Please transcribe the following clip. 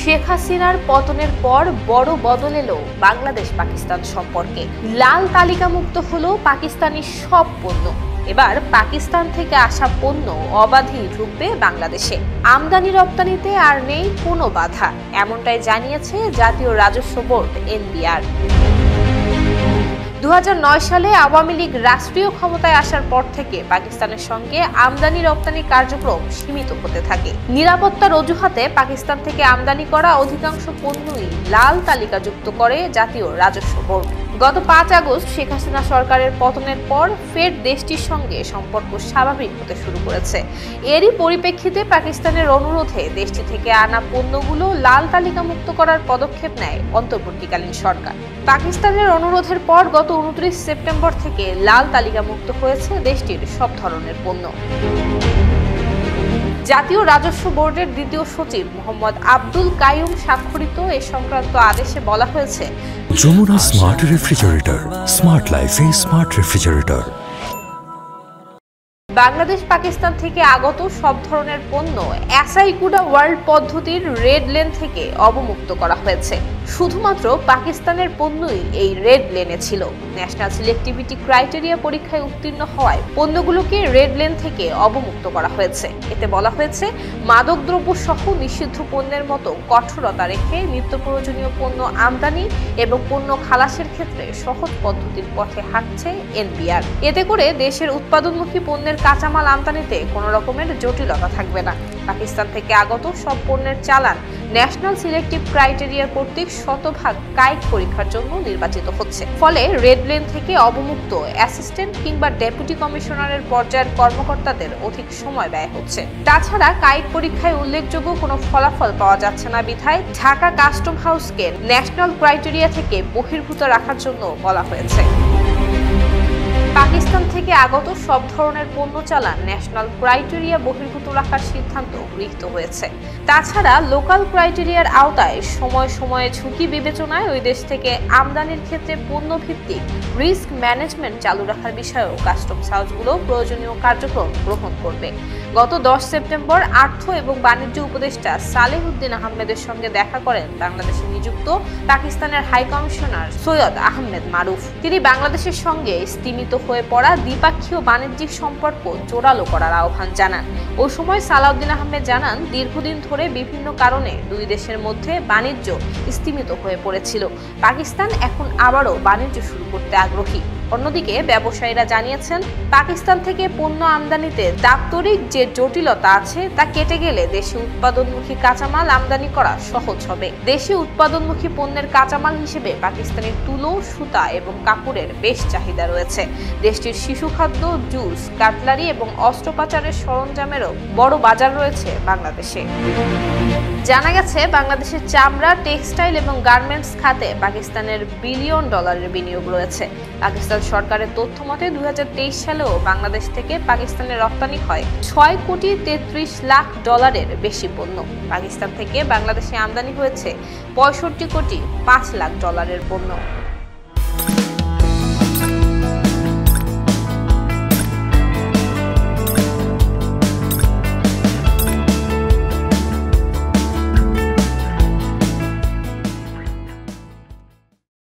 শেখ হাসিনার পতনের পর বড় বদল এলো বাংলাদেশ পাকিস্তান সম্পর্কে। লাল তালিকামুক্ত হলো পাকিস্তানি সব পণ্য। এবার পাকিস্তান থেকে আসা পণ্য অবাধে ঢুকবে বাংলাদেশে। আমদানি রপ্তানিতে আর নেই কোনো বাধা, এমনটাই জানিয়েছে জাতীয় রাজস্ব বোর্ড এনবিআর। 2009 সালে আওয়ামী লীগ রাষ্ট্রীয় ক্ষমতায় আসার পর থেকে পাকিস্তানের সঙ্গে আমদানি রপ্তানি কার্যক্রম সীমিত হতে থাকে। নিরাপত্তার অজুহাতে পাকিস্তান থেকে আমদানি করা অধিকাংশ পণ্যই লাল তালিকাযুক্ত করে জাতীয় রাজস্ব বোর্ড। গত 5 আগস্ট শেখ হাসিনা সরকারের পতনের পর ফের দেশটির সঙ্গে সম্পর্ক স্বাভাবিক হতে শুরু করেছে। এরই পরিপ্রেক্ষিতে পাকিস্তানের অনুরোধে দেশটি থেকে আনা পণ্যগুলো লাল তালিকামুক্ত করার পদক্ষেপ নেয় অন্তর্বর্তীকালীন সরকার। পাকিস্তানের অনুরোধের পর গত 29 সেপ্টেম্বর থেকে লাল তালিকামুক্ত হয়েছে দেশটির সব ধরনের পণ্য। জাতীয় রাজস্ব বোর্ডের দ্বিতীয় সচিব মোহাম্মদ আব্দুল কাইয়ুম স্বাক্ষরিত এ সংক্রান্ত আদেশে বলা হয়েছে, যমুনা স্মার্ট রেফ্রিজারেটর, স্মার্ট লাইফে স্মার্ট রেফ্রিজারেটর। বাংলাদেশ পাকিস্তান থেকে আগত সব ধরনের পণ্য এসআইকুডা ওয়ার্ল্ড পদ্ধতির রেড লেন থেকে অবমুক্ত করা হয়েছে। শুধুমাত্র পাকিস্তানের পণ্যই এই রেড লেনে ছিল। ন্যাশনাল সিলেক্টিভিটি ক্রাইটেরিয়া পরীক্ষায় উত্তীর্ণ হওয়ায় পণ্যগুলোকে রেড লেন থেকে অবমুক্ত করা হয়েছে। এতে বলা হয়েছে, মাদকদ্রব্য সহ নিষিদ্ধ পণ্যের মতো কঠোরতা রেখে নিত্য প্রয়োজনীয় পণ্য আমদানি এবং পণ্য খালাসের ক্ষেত্রে সহজ পদ্ধতির পথে হাঁটছে এনবিআর। এতে করে দেশের উৎপাদনমুখী পণ্যের কাঁচামাল আমদানিতে কোনো রকমের জটিলতা থাকবে না। পাকিস্তান থেকে আগত সব পণ্যের চালান ন্যাশনাল সিলেক্টিভ ক্রাইটেরিয়া কর্তৃক শতভাগ কায়িক পরীক্ষার জন্য নির্বাচিত হচ্ছে। ফলে রেড লেন থেকে অবমুক্ত অ্যাসিস্ট্যান্ট কিংবা ডেপুটি কমিশনারের পর্যায়ের কর্মকর্তাদের অধিক সময় ব্যয় হচ্ছে। তাছাড়া কায়িক পরীক্ষায় উল্লেখযোগ্য কোনো ফলাফল পাওয়া যাচ্ছে না বিধায় ঢাকা কাস্টম হাউসকে ন্যাশনাল ক্রাইটেরিয়া থেকে বহির্ভূত রাখার জন্য বলা হয়েছে। পাকিস্তান থেকে আগত সব ধরনের পণ্য চালান ন্যাশনাল ক্রাইটেরিয়া বহির্ভূত রাখার সিদ্ধান্ত গৃহীত হয়েছে। তাছাড়া লোকাল ক্রাইটেরিয়ার আওতায় সময় সময়ে ঝুঁকি বিবেচনায় ওই দেশ থেকে আমদানির ক্ষেত্রে পণ্য ভিত্তিক রিস্ক ম্যানেজমেন্ট চালু রাখার বিষয়েও কাস্টমস হাউসগুলো প্রয়োজনীয় কার্যক্রম গ্রহণ করবে। গত 10 সেপ্টেম্বর অর্থ এবং বাণিজ্য উপদেষ্টা সালেহ উদ্দিন আহমেদের সঙ্গে দেখা করেন বাংলাদেশে নিযুক্ত পাকিস্তানের হাই কমিশনার সৈয়দ আহমেদ মারুফ। তিনি বাংলাদেশের সঙ্গে স্তিমিত হয়ে পড়া দ্বিপাক্ষীয় বাণিজ্যিক সম্পর্ক জোরালো করার আহ্বান জানান। ওই সময় সালাউদ্দিন আহমেদ জানান, দীর্ঘদিন ধরে বিভিন্ন কারণে দুই দেশের মধ্যে বাণিজ্য স্তিমিত হয়ে পড়েছিল। পাকিস্তান এখন আবারও বাণিজ্য শুরু করতে আগ্রহী। অন্যদিকে ব্যবসায়ীরা জানিয়েছেন, পাকিস্তান থেকে পণ্য আমদানিতে দাপ্তরিক যে জটিলতা আছে তা কেটে গেলে দেশে উৎপাদনমুখী কাঁচামাল আমদানি করা সহজ হবে। দেশে উৎপাদনমুখী পণ্যের কাঁচামাল হিসেবে পাকিস্তানের তুলো, সুতা এবং কাপড়ের বেশ চাহিদা রয়েছে। দেশটির শিশু খাদ্য, জুস, কাটলারি এবং অস্ত্রোপচারের সরঞ্জামেরও বড় বাজার রয়েছে বাংলাদেশে। জানা গেছে, বাংলাদেশের চামড়া, টেক্সটাইল এবং গার্মেন্টস খাতে পাকিস্তানের বিলিয়ন ডলারের বিনিয়োগ রয়েছে। পাকিস্তান সরকারের তথ্য মতে 2023 সালেও বাংলাদেশ থেকে পাকিস্তানে রপ্তানি হয় 6,33,00,000 বেশি পণ্য। পাকিস্তান থেকে বাংলাদেশে আমদানি হয়েছে 65,05,00,000 পণ্য।